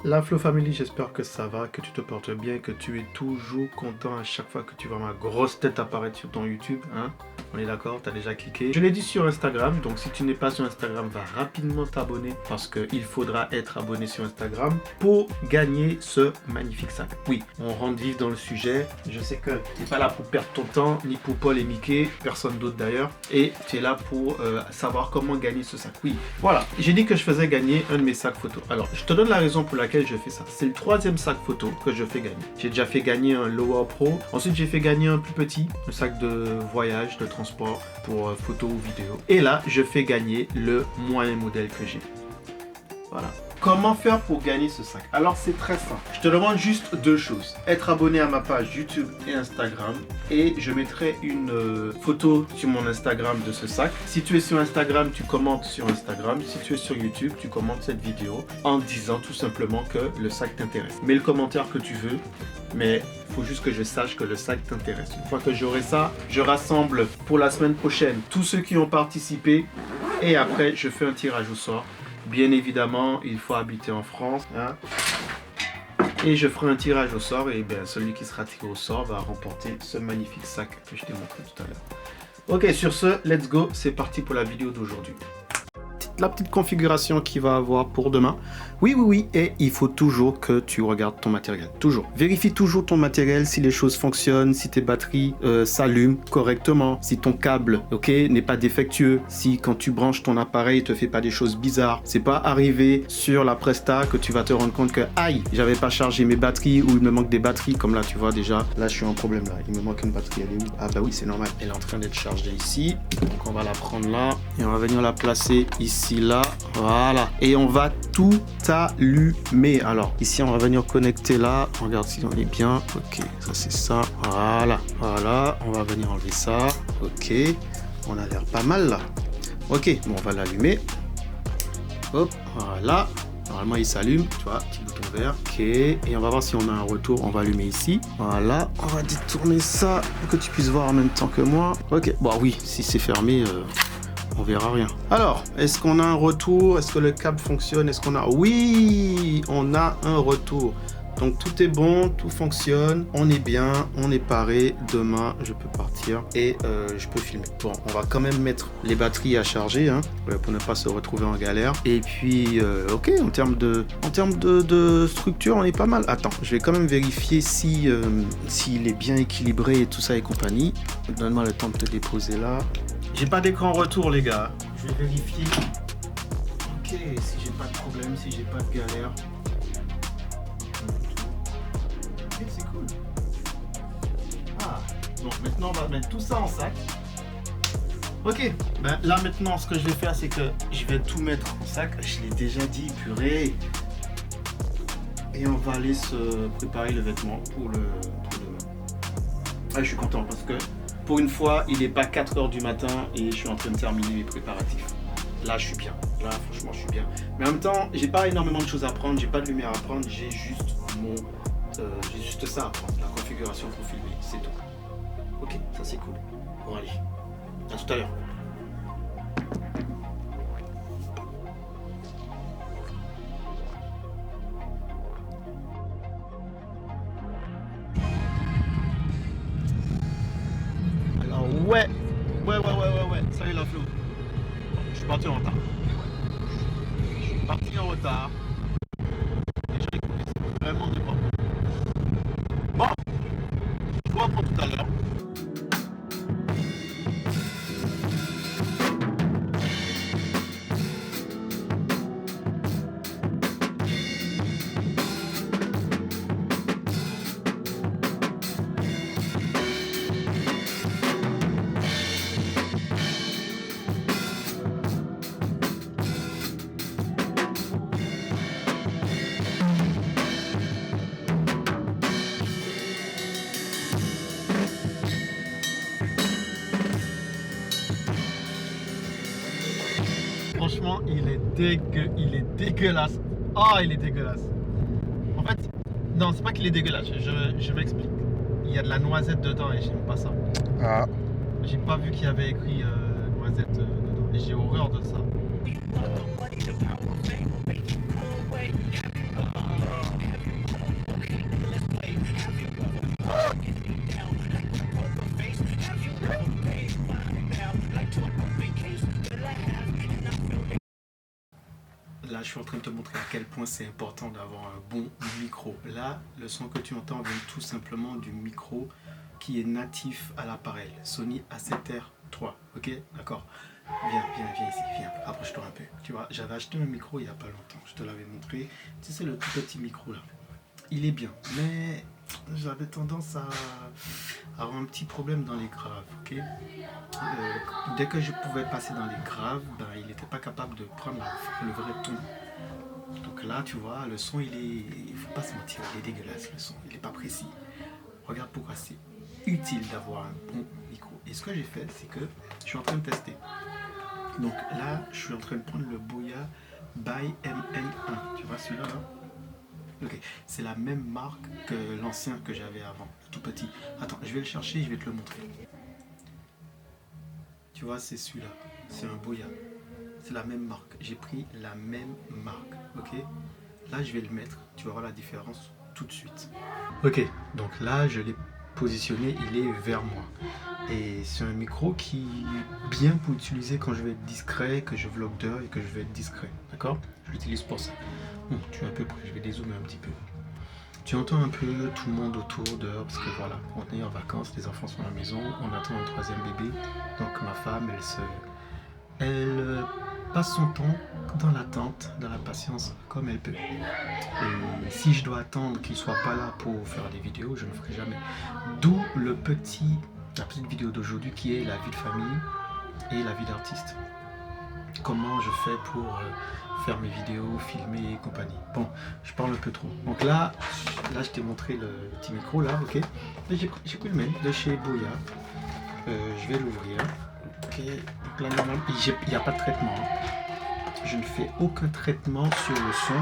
La Flow Family, j'espère que ça va, que tu te portes bien, que tu es toujours content à chaque fois que tu vois ma grosse tête apparaître sur ton YouTube, hein. On est d'accord, tu as déjà cliqué. Je l'ai dit sur Instagram, donc si tu n'es pas sur Instagram, va rapidement t'abonner parce qu'il faudra être abonné sur Instagram pour gagner ce magnifique sac. Oui, on rentre vif dans le sujet. Je sais que tu n'es pas là pour perdre ton temps, ni pour Paul et Mickey, personne d'autre d'ailleurs, et tu es là pour savoir comment gagner ce sac. Oui, voilà, j'ai dit que je faisais gagner un de mes sacs photos. Alors, je te donne la raison pour laquelle je fais ça. C'est le 3e sac photo que je fais gagner. J'ai déjà fait gagner un Lower Pro. Ensuite, j'ai fait gagner un plus petit, un sac de voyage, de transport pour photos ou vidéos. Et là, je fais gagner le moyen modèle que j'ai. Voilà. Comment faire pour gagner ce sac? Alors, c'est très simple. Je te demande juste 2 choses. Être abonné à ma page YouTube et Instagram. Et je mettrai une photo sur mon Instagram de ce sac. Si tu es sur Instagram, tu commentes sur Instagram. Si tu es sur YouTube, tu commentes cette vidéo en disant tout simplement que le sac t'intéresse. Mets le commentaire que tu veux, mais il faut juste que je sache que le sac t'intéresse. Une fois que j'aurai ça, je rassemble pour la semaine prochaine tous ceux qui ont participé. Et après, je fais un tirage au sort. Bien évidemment, il faut habiter en France, hein. Et je ferai un tirage au sort et bien, celui qui sera tiré au sort va remporter ce magnifique sac que je t'ai montré tout à l'heure. Ok, sur ce, let's go, c'est parti pour la vidéo d'aujourd'hui. La petite configuration qu'il va avoir pour demain. Oui, et il faut toujours que tu regardes ton matériel, toujours. Vérifie toujours ton matériel, si les choses fonctionnent, si tes batteries s'allument correctement, si ton câble, ok, n'est pas défectueux, si quand tu branches ton appareil, il te fait pas des choses bizarres. C'est pas arrivé sur la Presta que tu vas te rendre compte que, aïe, j'avais pas chargé mes batteries ou il me manque des batteries, comme là, tu vois déjà, là, je suis en problème là, il me manque une batterie, elle est où? Ah bah oui, c'est normal, elle est en train d'être chargée ici, donc on va la prendre là, et on va venir la placer ici, là, voilà, et on va tout allumer. Alors ici on va venir connecter là, on regarde si on est bien, ok, ça c'est ça, voilà, on va venir enlever ça, ok, on a l'air pas mal là, ok, bon on va l'allumer, hop, voilà, normalement il s'allume, tu vois, petit bouton vert, ok, et on va voir si on a un retour, on va allumer ici, voilà, on va détourner ça pour que tu puisses voir en même temps que moi, ok, bon oui, si c'est fermé, on verra rien. Alors, est-ce qu'on a un retour? Est-ce que le câble fonctionne? Est-ce qu'on a... Oui, on a un retour. Donc tout est bon, tout fonctionne, on est bien, on est paré. Demain, je peux partir et je peux filmer. Bon, on va quand même mettre les batteries à charger, hein, pour ne pas se retrouver en galère. Et puis, ok, en termes de structure, on est pas mal. Attends, je vais quand même vérifier si s'il est bien équilibré et tout ça et compagnie. Donne-moi le temps de te déposer là. J'ai pas d'écran retour, les gars. Je vais vérifier. Ok, si j'ai pas de problème, si j'ai pas de galère. Ok, c'est cool. Ah, donc maintenant on va mettre tout ça en sac. Ok, ben là maintenant ce que je vais faire c'est que je vais tout mettre en sac. Je l'ai déjà dit, purée. Et on va aller se préparer le vêtement pour demain. Ah, je suis content parce que pour une fois, il n'est pas 4h du matin et je suis en train de terminer mes préparatifs. Là, je suis bien. Là, franchement, je suis bien. Mais en même temps, j'ai pas énormément de choses à prendre. J'ai pas de lumière à prendre. J'ai juste j'ai juste ça à prendre. La configuration pour filmer. C'est tout. Ok, ça c'est cool. Bon, allez. À tout à l'heure. Ouais. Salut la Flo. Je suis parti en retard. Déjà, écoute, c'est vraiment de bon. Bon, je vous reprends tout à l'heure. Franchement, il est dégueulasse. Ah, il est dégueulasse. En fait, non, c'est pas qu'il est dégueulasse. Je m'explique. Il y a de la noisette dedans et j'aime pas ça. Ah. J'ai pas vu qu'il y avait écrit noisette dedans et j'ai horreur de ça. là, je suis en train de te montrer à quel point c'est important d'avoir un bon micro. Là, le son que tu entends vient tout simplement du micro qui est natif à l'appareil. Sony A7R3, ok? D'accord. Viens ici, viens, approche-toi un peu. Tu vois, j'avais acheté un micro il n'y a pas longtemps, je te l'avais montré. Tu sais, le tout petit micro là. Il est bien, mais j'avais tendance à avoir un petit problème dans les graves, ok? Dès que je pouvais passer dans les graves, ben, il n'était pas capable de prendre le vrai ton. Donc là, tu vois, le son, il faut pas se mentir, il est dégueulasse le son, il n'est pas précis. Regarde pourquoi c'est utile d'avoir un bon micro. Et ce que j'ai fait, c'est que je suis en train de tester. Donc là, je suis en train de prendre le Boya by MN1. Tu vois celui-là là? Ok, c'est la même marque que l'ancien que j'avais avant, le tout petit. Attends, je vais le chercher, je vais te le montrer. Tu vois, c'est celui-là. C'est un Boya. C'est la même marque. J'ai pris la même marque. Ok. Là, je vais le mettre. Tu vas voir la différence tout de suite. Ok, donc là, je l'ai positionné. Il est vers moi. Et c'est un micro qui est bien pour utiliser quand je vais être discret, que je vlog d'heure et que je vais être discret. D'accord? Je l'utilise pour ça. Bon, tu es un peu près. Je vais dézoomer un petit peu. Tu entends un peu tout le monde autour dehors parce que voilà, on est en vacances, les enfants sont à la maison, on attend un troisième bébé. Donc ma femme, elle passe son temps dans l'attente, dans la patience, comme elle peut. Et si je dois attendre qu'il soit pas là pour faire des vidéos, je ne ferai jamais. D'où la petite vidéo d'aujourd'hui qui est la vie de famille et la vie d'artiste. Comment je fais pour faire mes vidéos, filmer et compagnie. Bon, je parle un peu trop. Donc là je t'ai montré le petit micro là, ok. J'ai pris le même de chez Boya. Je vais l'ouvrir. Ok, donc là normalement, il n'y a pas de traitement. Je ne fais aucun traitement sur le son.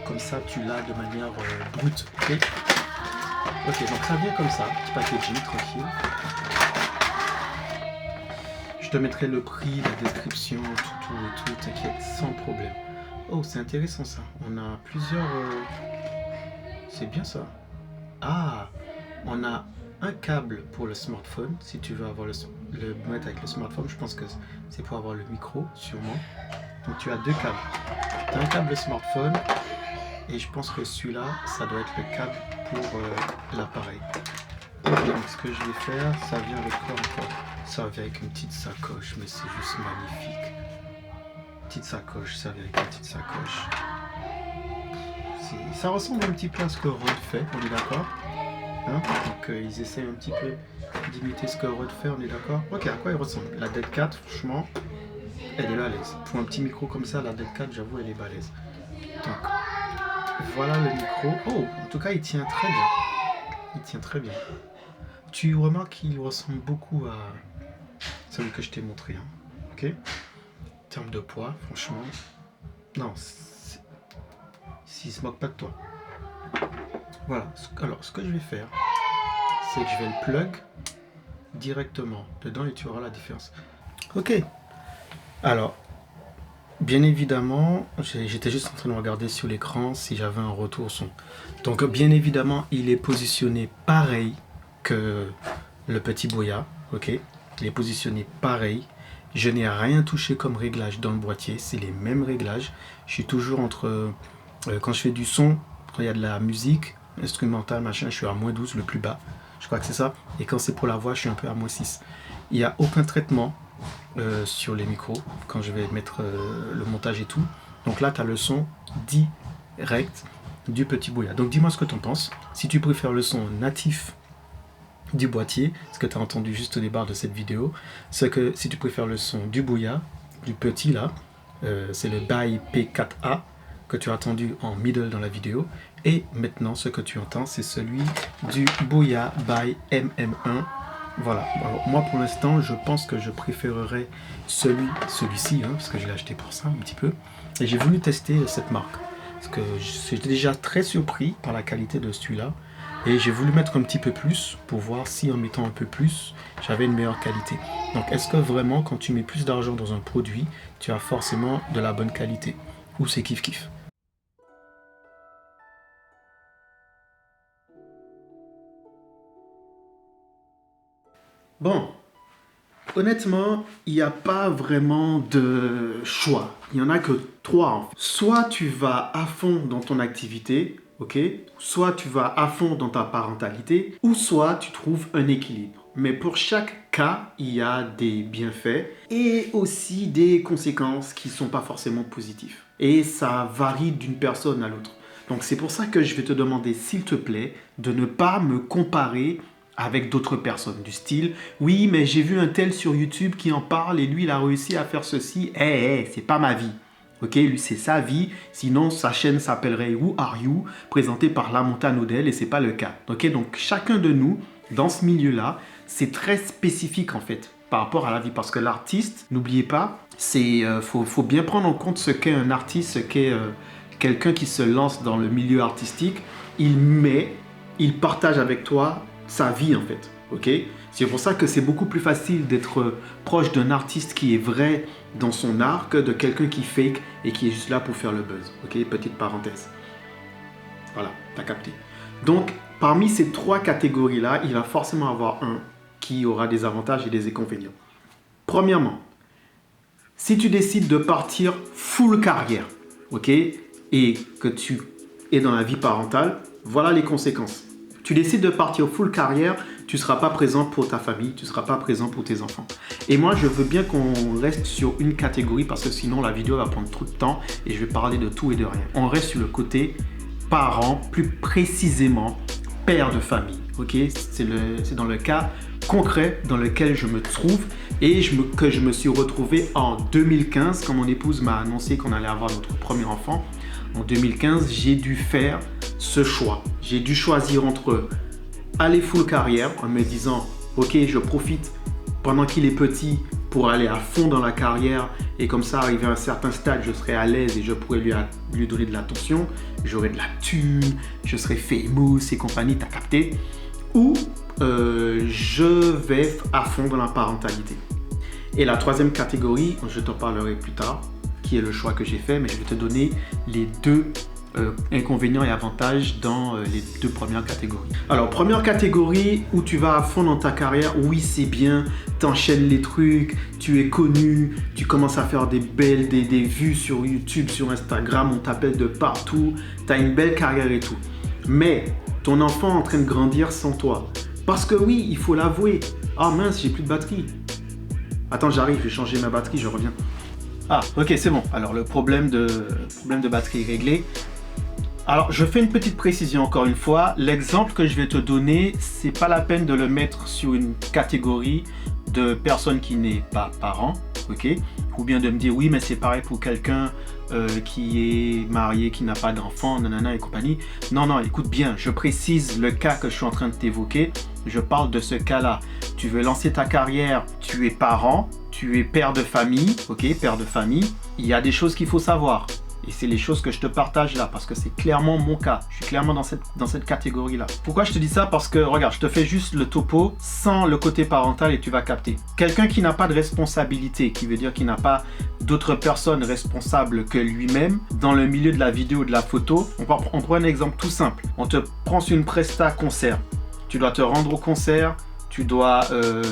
Comme ça, tu l'as de manière brute. Ok, ok, donc ça vient comme ça, petit packaging tranquille. Je te mettrai le prix, la description, tout, t'inquiète, sans problème. Oh, c'est intéressant ça. On a plusieurs. C'est bien ça. Ah, on a un câble pour le smartphone. Si tu veux avoir le mettre avec le smartphone, je pense que c'est pour avoir le micro, sûrement. Donc tu as deux câbles. Tu as un câble smartphone et je pense que celui-là, ça doit être le câble pour l'appareil. Donc ce que je vais faire, ça vient avec quoi encore? Ça vient avec une petite sacoche, mais c'est juste magnifique. Petite sacoche, ça vient avec une petite sacoche. Ça ressemble un petit peu à ce que Rode fait, on est d'accord, hein? Donc ils essayent un petit peu d'imiter ce que Rode fait, on est d'accord. Ok, à quoi il ressemble? La Dead 4, franchement, elle est balèze. Pour un petit micro comme ça, la Dead 4, j'avoue, elle est balèze. Donc, voilà le micro. Oh, en tout cas, il tient très bien. Il tient très bien. Tu remarques qu'il ressemble beaucoup à celui que je t'ai montré, hein. Ok? En termes de poids, franchement, non, s'il se moque pas de toi. Voilà. Alors, ce que je vais faire, c'est que je vais le plug directement dedans et tu auras la différence. Ok. Alors, bien évidemment, j'étais juste en train de regarder sur l'écran si j'avais un retour son. Donc, bien évidemment, il est positionné pareil que le petit Boya. Ok. Il est positionné pareil. Je n'ai rien touché comme réglage dans le boîtier. C'est les mêmes réglages. Je suis toujours entre... quand je fais du son, quand il y a de la musique instrumentale, machin, je suis à -12, le plus bas. Je crois que c'est ça. Et quand c'est pour la voix, je suis un peu à -6. Il n'y a aucun traitement sur les micros quand je vais mettre le montage et tout. Donc là, tu as le son direct du petit Boya. Donc dis-moi ce que tu en penses. Si tu préfères le son natif du boîtier, ce que tu as entendu juste au départ de cette vidéo, c'est que si tu préfères le son du Boya, du petit là, c'est le BAI P4A que tu as entendu en middle dans la vidéo, et maintenant ce que tu entends c'est celui du Boya by MM1. Voilà. Alors, moi pour l'instant je pense que je préférerais celui-ci, hein, parce que je l'ai acheté pour ça un petit peu, et j'ai voulu tester cette marque parce que j'étais déjà très surpris par la qualité de celui-là. Et j'ai voulu mettre un petit peu plus pour voir si en mettant un peu plus, j'avais une meilleure qualité. Donc est-ce que vraiment quand tu mets plus d'argent dans un produit, tu as forcément de la bonne qualité? Ou c'est kiff-kiff? Bon, Honnêtement, il n'y a pas vraiment de choix. Il n'y en a que 3 en fait. Soit tu vas à fond dans ton activité, ok? Soit tu vas à fond dans ta parentalité, ou soit tu trouves un équilibre. Mais pour chaque cas, il y a des bienfaits et aussi des conséquences qui ne sont pas forcément positives. Et ça varie d'une personne à l'autre. Donc c'est pour ça que je vais te demander, s'il te plaît, de ne pas me comparer avec d'autres personnes du style « Oui, mais j'ai vu un tel sur YouTube qui en parle et lui, il a réussi à faire ceci. C'est pas ma vie. » Ok, lui, c'est sa vie. Sinon, sa chaîne s'appellerait « Who Are You ?» présentée par Lamonta Odell et c'est pas le cas. Ok, donc chacun de nous, dans ce milieu-là, c'est très spécifique en fait par rapport à la vie. Parce que l'artiste, n'oubliez pas, faut bien prendre en compte ce qu'est un artiste, ce qu'est quelqu'un qui se lance dans le milieu artistique. Il partage avec toi sa vie en fait, ok? C'est pour ça que c'est beaucoup plus facile d'être proche d'un artiste qui est vrai dans son art que de quelqu'un qui fake et qui est juste là pour faire le buzz, ok? Petite parenthèse. Voilà, t'as capté. Donc, parmi ces 3 catégories-là, il va forcément avoir un qui aura des avantages et des inconvénients. Premièrement, si tu décides de partir full carrière, ok? Et que tu es dans la vie parentale, voilà les conséquences. Tu décides de partir full carrière, tu ne seras pas présent pour ta famille, tu ne seras pas présent pour tes enfants. Et moi, je veux bien qu'on reste sur une catégorie parce que sinon la vidéo va prendre trop de temps et je vais parler de tout et de rien. On reste sur le côté parent, plus précisément père de famille. Ok, c'est dans le cas concret dans lequel je me trouve et que je me suis retrouvé en 2015 quand mon épouse m'a annoncé qu'on allait avoir notre premier enfant. En 2015, j'ai dû faire ce choix. J'ai dû choisir entre aller full carrière en me disant « Ok, je profite pendant qu'il est petit pour aller à fond dans la carrière et comme ça, arrivé à un certain stade, je serai à l'aise et je pourrai lui donner de l'attention. J'aurai de la thune, je serai famous et compagnie, t'as capté. Ou je vais à fond dans la parentalité. » Et la 3e catégorie, je t'en parlerai plus tard, qui est le choix que j'ai fait, mais je vais te donner les 2 inconvénients et avantages dans les 2 premières catégories. Alors, première catégorie où tu vas à fond dans ta carrière, oui, c'est bien, t'enchaînes les trucs, tu es connu, tu commences à faire des vues sur YouTube, sur Instagram, on t'appelle de partout, tu as une belle carrière et tout. Mais ton enfant est en train de grandir sans toi. Parce que oui, il faut l'avouer. Ah mince, j'ai plus de batterie. Attends, j'arrive, je vais changer ma batterie, je reviens. Ah, ok, c'est bon. Alors, le problème de batterie est réglé. Alors, je fais une petite précision encore une fois. L'exemple que je vais te donner, c'est pas la peine de le mettre sur une catégorie de personnes qui n'est pas parent, ok? Ou bien de me dire, oui, mais c'est pareil pour quelqu'un qui est marié, qui n'a pas d'enfant, nanana et compagnie. Non, non, écoute bien, je précise le cas que je suis en train de t'évoquer. Je parle de ce cas-là. Tu veux lancer ta carrière, tu es parent, tu es père de famille, ok, père de famille. Il y a des choses qu'il faut savoir. Et c'est les choses que je te partage là, parce que c'est clairement mon cas. Je suis clairement dans cette catégorie-là. Pourquoi je te dis ça? Parce que, regarde, je te fais juste le topo sans le côté parental et tu vas capter. Quelqu'un qui n'a pas de responsabilité, qui veut dire qu'il n'a pas d'autres personnes responsables que lui-même, dans le milieu de la vidéo, de la photo, on prend un exemple tout simple. On te prend sur une presta concert. Tu dois te rendre au concert, tu dois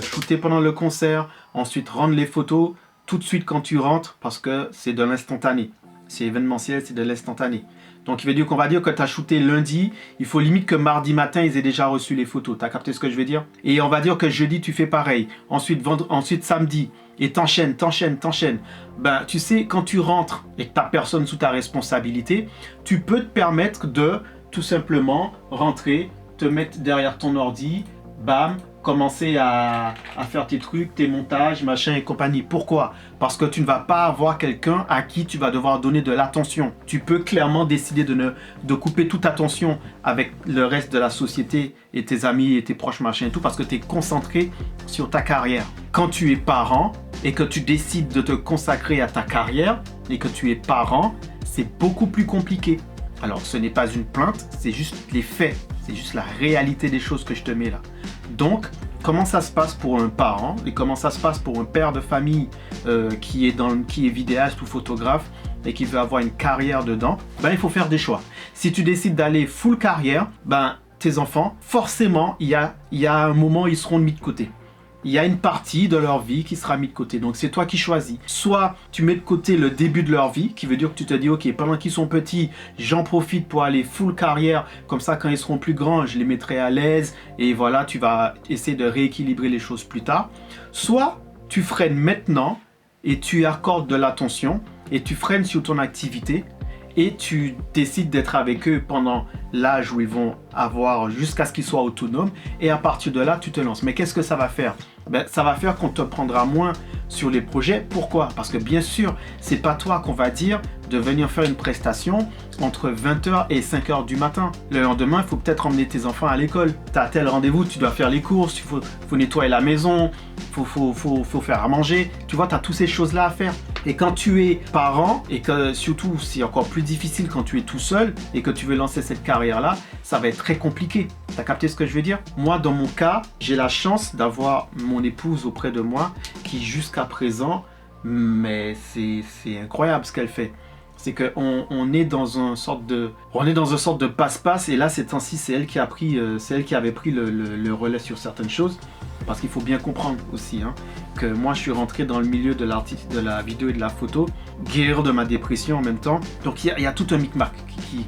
shooter pendant le concert, ensuite rendre les photos tout de suite quand tu rentres, parce que c'est de l'instantané. C'est événementiel, c'est de l'instantané. Donc, il veut dire qu'on va dire que tu as shooté lundi, il faut limite que mardi matin, ils aient déjà reçu les photos. Tu as capté ce que je veux dire? Et on va dire que jeudi, tu fais pareil. Ensuite samedi, et t'enchaînes. Ben, tu sais, quand tu rentres et que tu n'as personne sous ta responsabilité, tu peux te permettre de tout simplement rentrer, te mettre derrière ton ordi, bam, commencer à faire tes trucs, tes montages, machin et compagnie. Pourquoi? Parce que tu ne vas pas avoir quelqu'un à qui tu vas devoir donner de l'attention. Tu peux clairement décider de couper toute attention avec le reste de la société et tes amis et tes proches, machin et tout, parce que tu es concentré sur ta carrière. Quand tu es parent et que tu décides de te consacrer à ta carrière et que tu es parent, c'est beaucoup plus compliqué. Alors, ce n'est pas une plainte, c'est juste les faits. C'est juste la réalité des choses que je te mets là. Donc, comment ça se passe pour un parent et comment ça se passe pour un père de famille qui est vidéaste ou photographe et qui veut avoir une carrière dedans? Ben, il faut faire des choix. Si tu décides d'aller full carrière, ben, tes enfants, forcément, il y a un moment où ils seront mis de côté. il y a une partie de leur vie qui sera mise de côté. Donc c'est toi qui choisis. Soit tu mets de côté le début de leur vie, qui veut dire que tu te dis, ok, pendant qu'ils sont petits, j'en profite pour aller full carrière. Comme ça, quand ils seront plus grands, je les mettrai à l'aise. Et voilà, tu vas essayer de rééquilibrer les choses plus tard. Soit tu freines maintenant et tu accordes de l'attention et tu freines sur ton activité et tu décides d'être avec eux pendant l'âge où ils vont avoir jusqu'à ce qu'ils soient autonomes et à partir de là, tu te lances. Mais qu'est-ce que ça va faire? Ça va faire qu'on te prendra moins sur les projets. Pourquoi? Parce que bien sûr, c'est pas toi qu'on va dire de venir faire une prestation entre 20h et 5h du matin. Le lendemain, il faut peut-être emmener tes enfants à l'école. Tu as tel rendez-vous, tu dois faire les courses, il faut nettoyer la maison, faut faire à manger. Tu vois, tu as toutes ces choses-là à faire. Et quand tu es parent, et que surtout c'est encore plus difficile quand tu es tout seul et que tu veux lancer cette carrière-là, ça va être très compliqué. Tu as capté ce que je veux dire? Moi, dans mon cas, j'ai la chance d'avoir mon épouse auprès de moi qui jusqu'à présent, mais c'est incroyable ce qu'elle fait. C'est qu'on est dans une sorte de passe-passe et là ces temps-ci c'est elle qui avait pris le relais sur certaines choses parce qu'il faut bien comprendre aussi que moi je suis rentré dans le milieu de la vidéo et de la photo, guérir de ma dépression en même temps. Donc il y a tout un micmac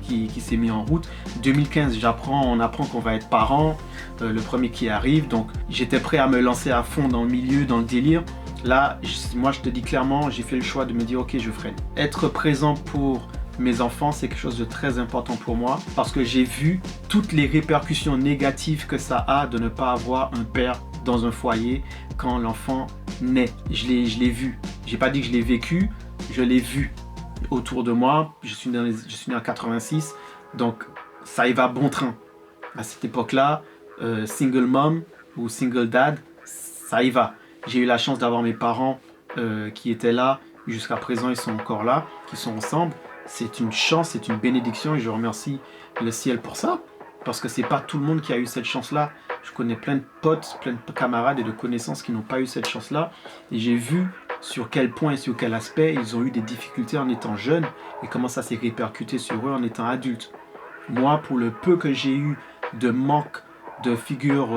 qui s'est mis en route. 2015 on apprend qu'on va être parents, le premier qui arrive, donc j'étais prêt à me lancer à fond dans le milieu, dans le délire. Là, moi je te dis clairement, j'ai fait le choix de me dire ok, je freine. Être présent pour mes enfants, c'est quelque chose de très important pour moi parce que j'ai vu toutes les répercussions négatives que ça a de ne pas avoir un père dans un foyer quand l'enfant naît. Je l'ai vu. J'ai pas dit que je l'ai vécu, je l'ai vu autour de moi. Je suis né en 86, donc ça y va bon train. À cette époque-là, single mom ou single dad, ça y va. J'ai eu la chance d'avoir mes parents qui étaient là. Jusqu'à présent, ils sont encore là, qui sont ensemble. C'est une chance, c'est une bénédiction et je remercie le ciel pour ça. Parce que c'est pas tout le monde qui a eu cette chance-là. Je connais plein de potes, plein de camarades et de connaissances qui n'ont pas eu cette chance-là. Et j'ai vu sur quel point et sur quel aspect ils ont eu des difficultés en étant jeunes et comment ça s'est répercuté sur eux en étant adultes. Moi, pour le peu que j'ai eu de manque de figure,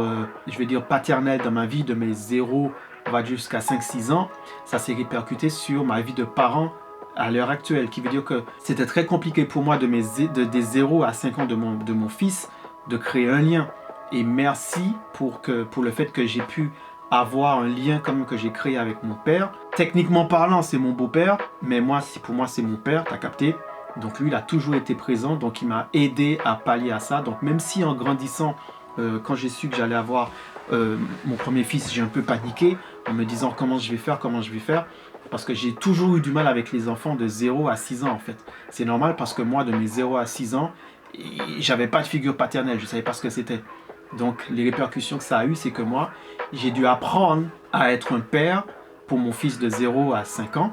je vais dire paternelle dans ma vie, de mes 0 on va jusqu'à 5-6 ans, ça s'est répercuté sur ma vie de parent à l'heure actuelle, qui veut dire que c'était très compliqué pour moi des 0 à 5 ans de mon fils de créer un lien. Et merci pour le fait que j'ai pu avoir un lien comme que j'ai créé avec mon père. Techniquement parlant, c'est mon beau-père, mais pour moi c'est mon père, t'as capté? Donc lui, il a toujours été présent, donc il m'a aidé à pallier à ça. Donc même si en grandissant, quand j'ai su que j'allais avoir mon premier fils, j'ai un peu paniqué en me disant comment je vais faire, parce que j'ai toujours eu du mal avec les enfants de 0 à 6 ans en fait. C'est normal parce que moi, de mes 0 à 6 ans, j'avais pas de figure paternelle, je savais pas ce que c'était. Donc les répercussions que ça a eu, c'est que moi, j'ai dû apprendre à être un père pour mon fils de 0 à 5 ans.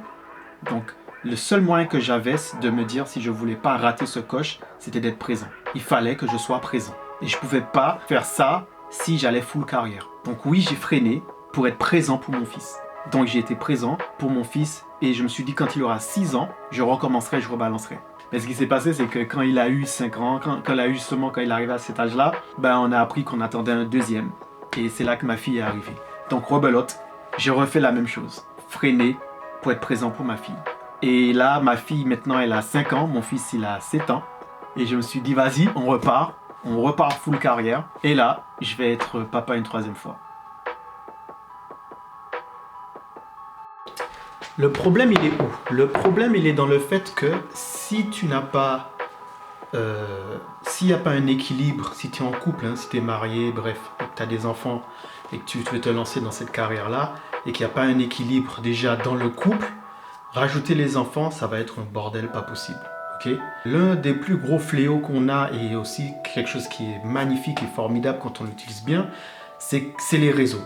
Donc le seul moyen que j'avais de me dire si je voulais pas rater ce coche, c'était d'être présent. Il fallait que je sois présent. Et je pouvais pas faire ça si j'allais full carrière. Donc oui, j'ai freiné pour être présent pour mon fils. Donc j'ai été présent pour mon fils et je me suis dit quand il aura 6 ans, je recommencerai, je rebalancerai. Mais ce qui s'est passé, c'est que quand il a eu 5 ans, quand il est arrivé à cet âge-là, on a appris qu'on attendait un deuxième. Et c'est là que ma fille est arrivée. Donc rebelote, j'ai refait la même chose. Freiner pour être présent pour ma fille. Et là, ma fille maintenant, elle a 5 ans, mon fils il a 7 ans. Et je me suis dit, vas-y, on repart full carrière. Et là, je vais être papa une 3e fois. Le problème, il est où? Le problème, il est dans le fait que si tu n'as pas... s'il n'y a pas un équilibre, si tu es en couple, si tu es marié, bref, que tu as des enfants et que tu veux te lancer dans cette carrière-là, et qu'il n'y a pas un équilibre déjà dans le couple, rajouter les enfants, ça va être un bordel pas possible. Okay? L'un des plus gros fléaux qu'on a, et aussi quelque chose qui est magnifique et formidable quand on l'utilise bien, c'est les réseaux.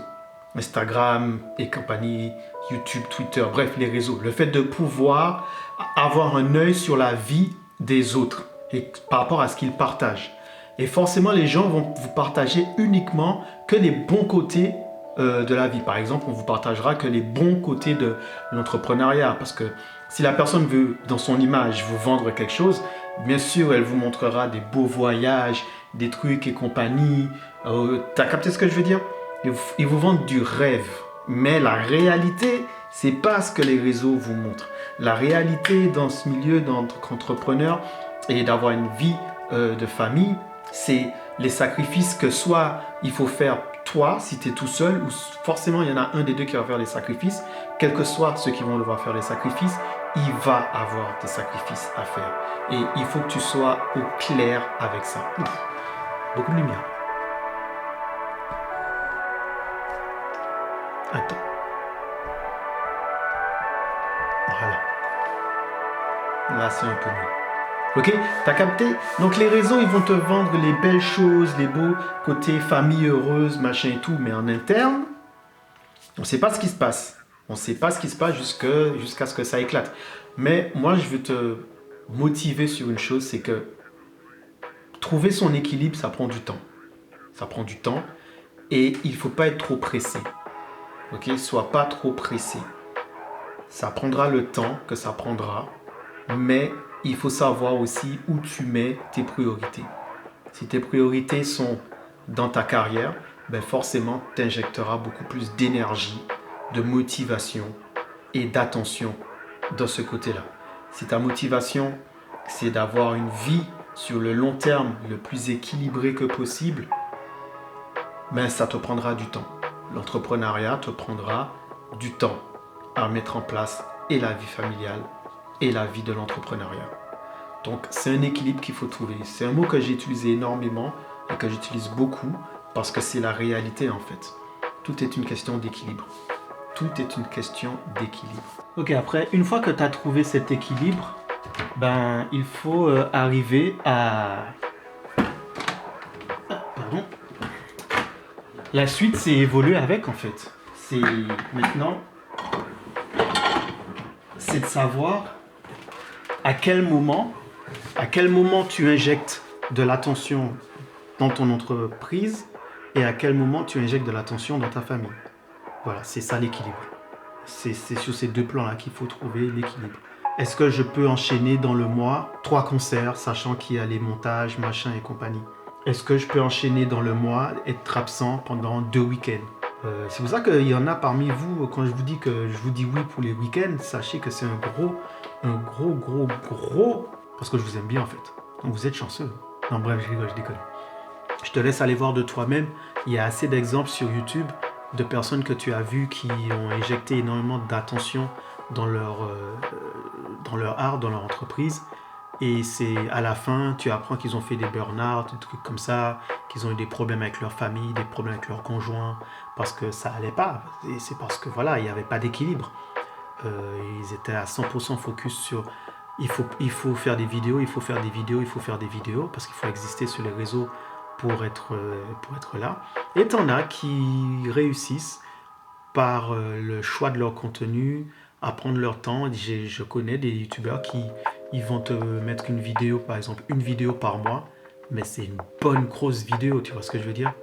Instagram et compagnie, YouTube, Twitter, bref, les réseaux. Le fait de pouvoir avoir un œil sur la vie des autres et par rapport à ce qu'ils partagent. Et forcément, les gens vont vous partager uniquement que les bons côtés de la vie. Par exemple, on vous partagera que les bons côtés de l'entrepreneuriat. Parce que si la personne veut, dans son image, vous vendre quelque chose, bien sûr, elle vous montrera des beaux voyages, des trucs et compagnie. T'as capté ce que je veux dire? Ils vous vendent du rêve. Mais la réalité, c'est pas ce que les réseaux vous montrent. La réalité dans ce milieu d'entrepreneur et d'avoir une vie de famille, c'est les sacrifices que soit il faut faire toi, si tu es tout seul, ou forcément il y en a un des deux qui va faire les sacrifices, quels que soient ceux qui vont devoir faire les sacrifices, il va avoir des sacrifices à faire. Et il faut que tu sois au clair avec ça. Ouf, beaucoup de lumière. Attends. Voilà. Là, c'est un peu mieux. Ok, t'as capté? Donc les réseaux, ils vont te vendre les belles choses, les beaux côtés famille heureuse, machin et tout, mais en interne, on ne sait pas ce qui se passe. On ne sait pas ce qui se passe jusqu'à ce que ça éclate. Mais moi, je veux te motiver sur une chose, c'est que trouver son équilibre, ça prend du temps. Ça prend du temps et il ne faut pas être trop pressé. Ok, sois pas trop pressé. Ça prendra le temps que ça prendra, mais il faut savoir aussi où tu mets tes priorités. Si tes priorités sont dans ta carrière, ben forcément, tu injecteras beaucoup plus d'énergie, de motivation et d'attention dans ce côté-là. Si ta motivation, c'est d'avoir une vie sur le long terme le plus équilibré que possible, ben ça te prendra du temps. L'entrepreneuriat te prendra du temps à mettre en place et la vie familiale et la vie de l'entrepreneuriat. Donc c'est un équilibre qu'il faut trouver. C'est un mot que j'ai utilisé énormément et que j'utilise beaucoup parce que c'est la réalité en fait. Tout est une question d'équilibre. Tout est une question d'équilibre. Ok, après, une fois que tu as trouvé cet équilibre, ben il faut arriver à... Pardon. La suite, c'est évoluer avec en fait. C'est maintenant, c'est de savoir à quel moment tu injectes de l'attention dans ton entreprise et à quel moment tu injectes de l'attention dans ta famille. Voilà, c'est ça l'équilibre. C'est sur ces deux plans-là qu'il faut trouver l'équilibre. Est-ce que je peux enchaîner dans le mois 3 concerts, sachant qu'il y a les montages, machin et compagnie? Est-ce que je peux enchaîner dans le mois, être absent pendant 2 week-ends? C'est pour ça qu'il y en a parmi vous, quand je vous dis que je vous dis oui pour les week-ends, sachez que c'est un gros, parce que je vous aime bien en fait. Donc vous êtes chanceux. Non bref, je rigole, je déconne. Je te laisse aller voir de toi-même. Il y a assez d'exemples sur YouTube de personnes que tu as vues qui ont injecté énormément d'attention dans leur art, dans leur entreprise. Et c'est à la fin, tu apprends qu'ils ont fait des burn-out, des trucs comme ça, qu'ils ont eu des problèmes avec leur famille, des problèmes avec leur conjoint, parce que ça allait pas. Et c'est parce que voilà, il n'y avait pas d'équilibre. Ils étaient à 100% focus sur il faut faire des vidéos, parce qu'il faut exister sur les réseaux pour être là. Et t'en as qui réussissent par le choix de leur contenu, à prendre leur temps. Je connais des youtubeurs qui ils vont te mettre une vidéo, par exemple une vidéo par mois, mais c'est une bonne grosse vidéo, tu vois ce que je veux dire?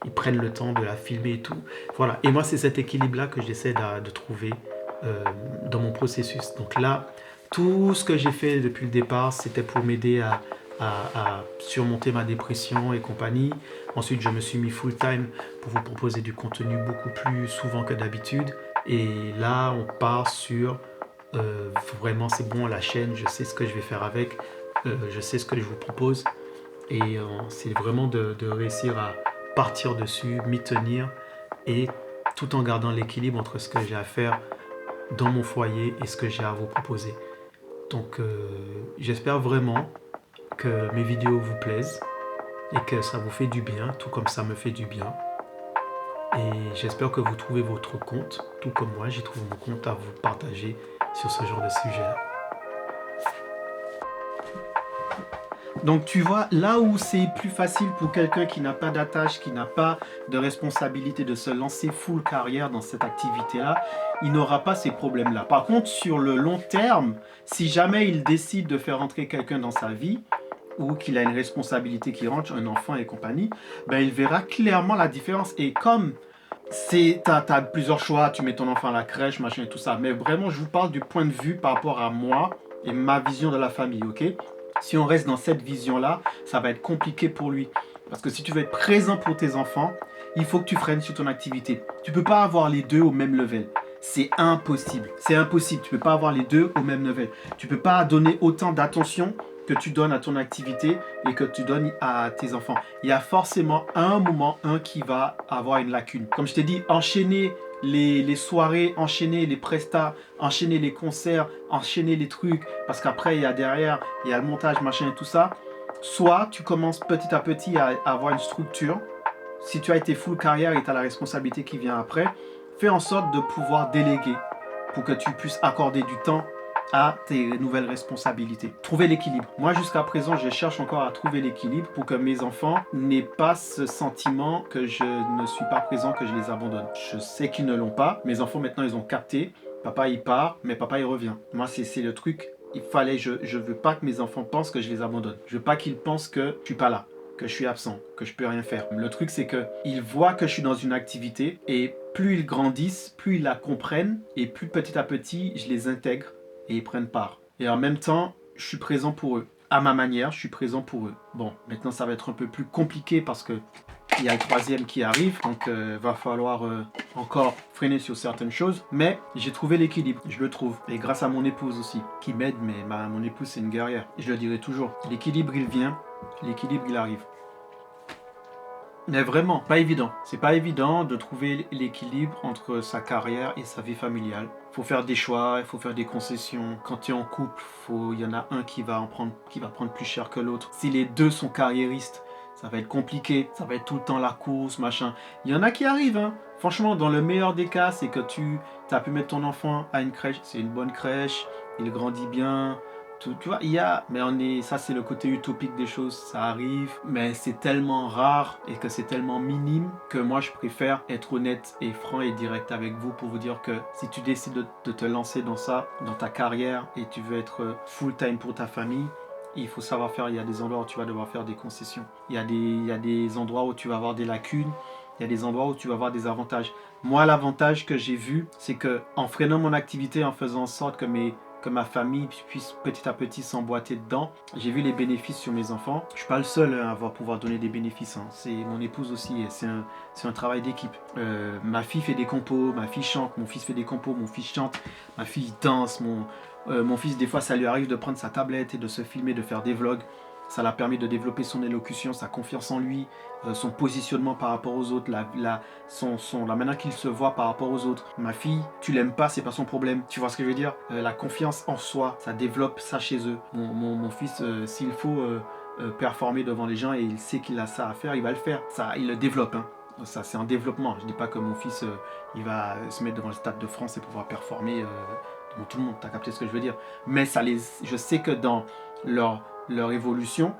Ils prennent le temps de la filmer et tout. Voilà, et moi c'est cet équilibre-là que j'essaie de trouver dans mon processus. Donc là, tout ce que j'ai fait depuis le départ, c'était pour m'aider à surmonter ma dépression et compagnie. Ensuite, je me suis mis full-time pour vous proposer du contenu beaucoup plus souvent que d'habitude. Et là, on part sur vraiment, c'est bon, la chaîne, je sais ce que je vais faire avec, je sais ce que je vous propose. Et c'est vraiment de réussir à partir dessus, m'y tenir, et tout en gardant l'équilibre entre ce que j'ai à faire dans mon foyer et ce que j'ai à vous proposer. Donc, j'espère vraiment que mes vidéos vous plaisent et que ça vous fait du bien, tout comme ça me fait du bien. Et j'espère que vous trouvez votre compte, tout comme moi, j'ai trouvé mon compte à vous partager sur ce genre de sujet-là. Donc tu vois, là où c'est plus facile pour quelqu'un qui n'a pas d'attache, qui n'a pas de responsabilité de se lancer full carrière dans cette activité-là, il n'aura pas ces problèmes-là. Par contre, sur le long terme, si jamais il décide de faire entrer quelqu'un dans sa vie, ou qu'il a une responsabilité qui rentre, un enfant et compagnie, ben il verra clairement la différence. Et comme t'as plusieurs choix, tu mets ton enfant à la crèche, machin et tout ça, mais vraiment je vous parle du point de vue par rapport à moi et ma vision de la famille, ok? Si on reste dans cette vision-là, ça va être compliqué pour lui. Parce que si tu veux être présent pour tes enfants, il faut que tu freines sur ton activité. Tu ne peux pas avoir les deux au même level. C'est impossible. C'est impossible. Tu ne peux pas avoir les deux au même level. Tu ne peux pas donner autant d'attention que tu donnes à ton activité et que tu donnes à tes enfants. Il y a forcément un moment, qui va avoir une lacune. Comme je t'ai dit, enchaîner les soirées, enchaîner les prestats, enchaîner les concerts, enchaîner les trucs, parce qu'après, il y a derrière, il y a le montage, machin et tout ça. Soit tu commences petit à petit à avoir une structure. Si tu as été full carrière et tu as la responsabilité qui vient après, fais en sorte de pouvoir déléguer pour que tu puisses accorder du temps à tes nouvelles responsabilités. Trouver l'équilibre. Moi, jusqu'à présent, je cherche encore à trouver l'équilibre pour que mes enfants n'aient pas ce sentiment que je ne suis pas présent, que je les abandonne. Je sais qu'ils ne l'ont pas. Mes enfants, maintenant, ils ont capté. Papa, il part, mais papa, il revient. Moi, c'est le truc. Je veux pas que mes enfants pensent que je les abandonne. Je veux pas qu'ils pensent que je suis pas là, que je suis absent, que je peux rien faire. Le truc, c'est que ils voient que je suis dans une activité et plus ils grandissent, plus ils la comprennent et plus petit à petit, je les intègre et ils prennent part. Et en même temps, je suis présent pour eux. À ma manière, je suis présent pour eux. Bon, maintenant, ça va être un peu plus compliqué parce que il y a le troisième qui arrive, donc va falloir encore freiner sur certaines choses. Mais j'ai trouvé l'équilibre, je le trouve. Et grâce à mon épouse aussi, qui m'aide, mais mon épouse, c'est une guerrière. Et je le dirai toujours. L'équilibre, il vient, l'équilibre, il arrive. Mais vraiment, pas évident. C'est pas évident de trouver l'équilibre entre sa carrière et sa vie familiale. Il faut faire des choix, il faut faire des concessions. Quand tu es en couple, il y en a un qui va prendre plus cher que l'autre. Si les deux sont carriéristes, ça va être compliqué. Ça va être tout le temps la course, machin. Il y en a qui arrivent, hein. Franchement, dans le meilleur des cas, c'est que tu as pu mettre ton enfant à une crèche. C'est une bonne crèche, il grandit bien. Tu vois, ça c'est le côté utopique des choses, ça arrive, mais c'est tellement rare et que c'est tellement minime que moi je préfère être honnête et franc et direct avec vous pour vous dire que si tu décides de te lancer dans ça, dans ta carrière et tu veux être full time pour ta famille, il faut savoir faire, il y a des endroits où tu vas devoir faire des concessions, il y a des endroits où tu vas avoir des lacunes, il y a des endroits où tu vas avoir des avantages. Moi, l'avantage que j'ai vu, c'est que en freinant mon activité, en faisant en sorte que ma famille puisse petit à petit s'emboîter dedans. J'ai vu les bénéfices sur mes enfants. Je ne suis pas le seul à pouvoir donner des bénéfices. C'est mon épouse aussi. C'est un travail d'équipe. Ma fille fait des compos, ma fille chante, mon fils fait des compos, mon fils chante, ma fille danse. Mon fils, des fois, ça lui arrive de prendre sa tablette et de se filmer, de faire des vlogs. Ça l'a permis de développer son élocution, sa confiance en lui, son positionnement par rapport aux autres, la manière qu'il se voit par rapport aux autres. Ma fille, tu l'aimes pas, c'est pas son problème. Tu vois ce que je veux dire? La confiance en soi, ça développe ça chez eux. Mon fils, s'il faut performer devant les gens et il sait qu'il a ça à faire, il va le faire. Ça, il le développe, hein. Ça, c'est un développement. Je dis pas que mon fils, il va se mettre devant le Stade de France et pouvoir performer devant tout le monde. T'as capté ce que je veux dire? Mais je sais que dans leur évolution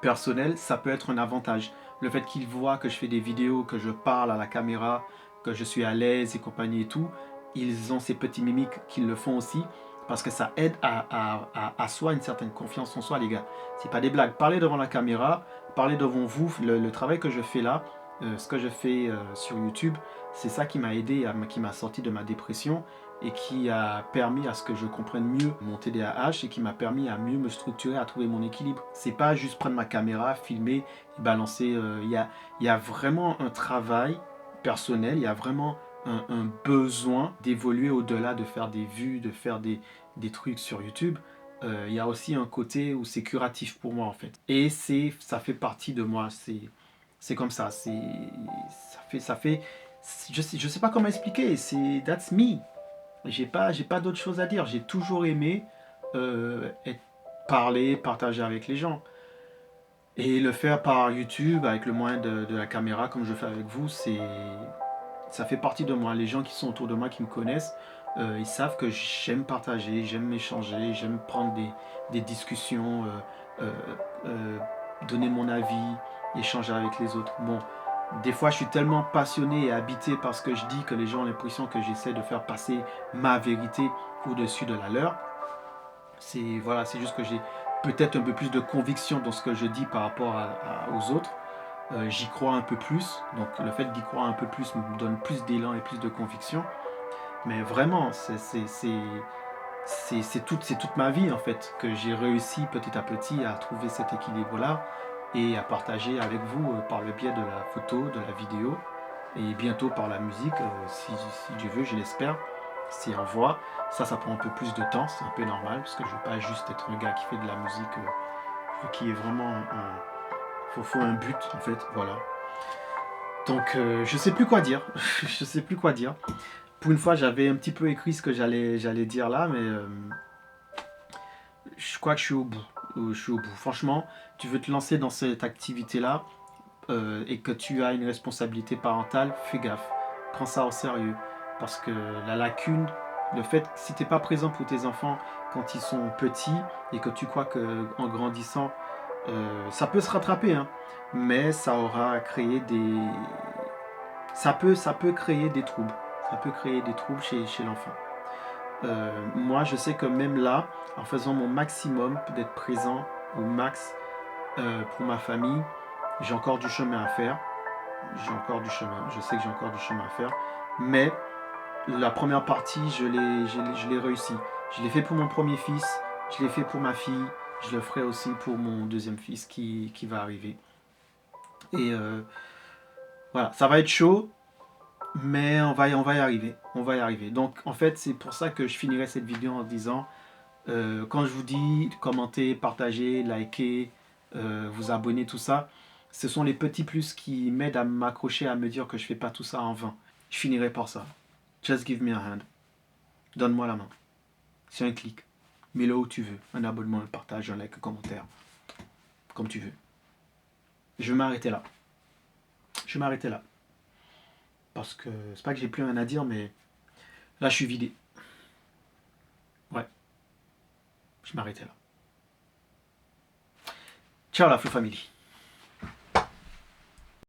personnelle, ça peut être un avantage. Le fait qu'ils voient que je fais des vidéos, que je parle à la caméra, que je suis à l'aise et compagnie et tout, ils ont ces petits mimiques qu'ils le font aussi parce que ça aide à soi une certaine confiance en soi, les gars. C'est pas des blagues. Parler devant la caméra, parler devant vous, le travail que je fais là, ce que je fais sur YouTube, c'est ça qui m'a aidé, qui m'a sorti de ma dépression et qui a permis à ce que je comprenne mieux mon TDAH et qui m'a permis à mieux me structurer, à trouver mon équilibre. C'est pas juste prendre ma caméra, filmer et balancer. Il y a vraiment un travail personnel, il y a vraiment un besoin d'évoluer au-delà de faire des vues, de faire des trucs sur YouTube. Il y a aussi un côté où c'est curatif pour moi en fait. Et ça fait partie de moi. C'est comme ça. Ça fait. Je sais pas comment expliquer. That's me. J'ai pas d'autre chose à dire. J'ai toujours aimé parler, partager avec les gens. Et le faire par YouTube, avec le moyen de la caméra, comme je fais avec vous, ça fait partie de moi. Les gens qui sont autour de moi, qui me connaissent, ils savent que j'aime partager, j'aime échanger, j'aime prendre des discussions, donner mon avis, échanger avec les autres. Bon, des fois, je suis tellement passionné et habité par ce que je dis que les gens ont l'impression que j'essaie de faire passer ma vérité au-dessus de la leur. C'est juste que j'ai peut-être un peu plus de conviction dans ce que je dis par rapport aux autres. J'y crois un peu plus, donc le fait d'y croire un peu plus me donne plus d'élan et plus de conviction. Mais vraiment, c'est toute ma vie en fait que j'ai réussi petit à petit à trouver cet équilibre-là et à partager avec vous par le biais de la photo, de la vidéo et bientôt par la musique, si Dieu veut, je l'espère, si en voix. Ça prend un peu plus de temps, c'est un peu normal parce que je veux pas juste être un gars qui fait de la musique, je veux qu'il y ait vraiment faut un but en fait, voilà. Donc je sais plus quoi dire, je sais plus quoi dire. Pour une fois, j'avais un petit peu écrit ce que j'allais dire là, mais je crois que je suis au bout. Je suis au bout. Franchement, tu veux te lancer dans cette activité-là et que tu as une responsabilité parentale, fais gaffe. Prends ça au sérieux. Parce que la lacune, le fait que si tu n'es pas présent pour tes enfants quand ils sont petits et que tu crois qu'en grandissant, ça peut se rattraper, hein, mais ça aura créé des... ça peut créer des troubles. Ça peut créer des troubles chez l'enfant. Moi, je sais que même là, en faisant mon maximum d'être présent au max pour ma famille, j'ai encore du chemin à faire. J'ai encore du chemin. Je sais que j'ai encore du chemin à faire. Mais la première partie, je l'ai réussi. Je l'ai fait pour mon premier fils. Je l'ai fait pour ma fille. Je le ferai aussi pour mon deuxième fils qui va arriver. Et voilà, ça va être chaud. Mais on va y arriver. On va y arriver. Donc, en fait, c'est pour ça que je finirai cette vidéo en disant quand je vous dis commenter, partager, liker, vous abonner, tout ça, ce sont les petits plus qui m'aident à m'accrocher, à me dire que je fais pas tout ça en vain. Je finirai par ça. Just give me a hand. Donne-moi la main. C'est un clic. Mets-le où tu veux. Un abonnement, un partage, un like, un commentaire. Comme tu veux. Je vais m'arrêter là. Je vais m'arrêter là. Parce que c'est pas que j'ai plus rien à dire, mais là je suis vidé. Ouais. Je vais m'arrêter là. Ciao la Flow Family.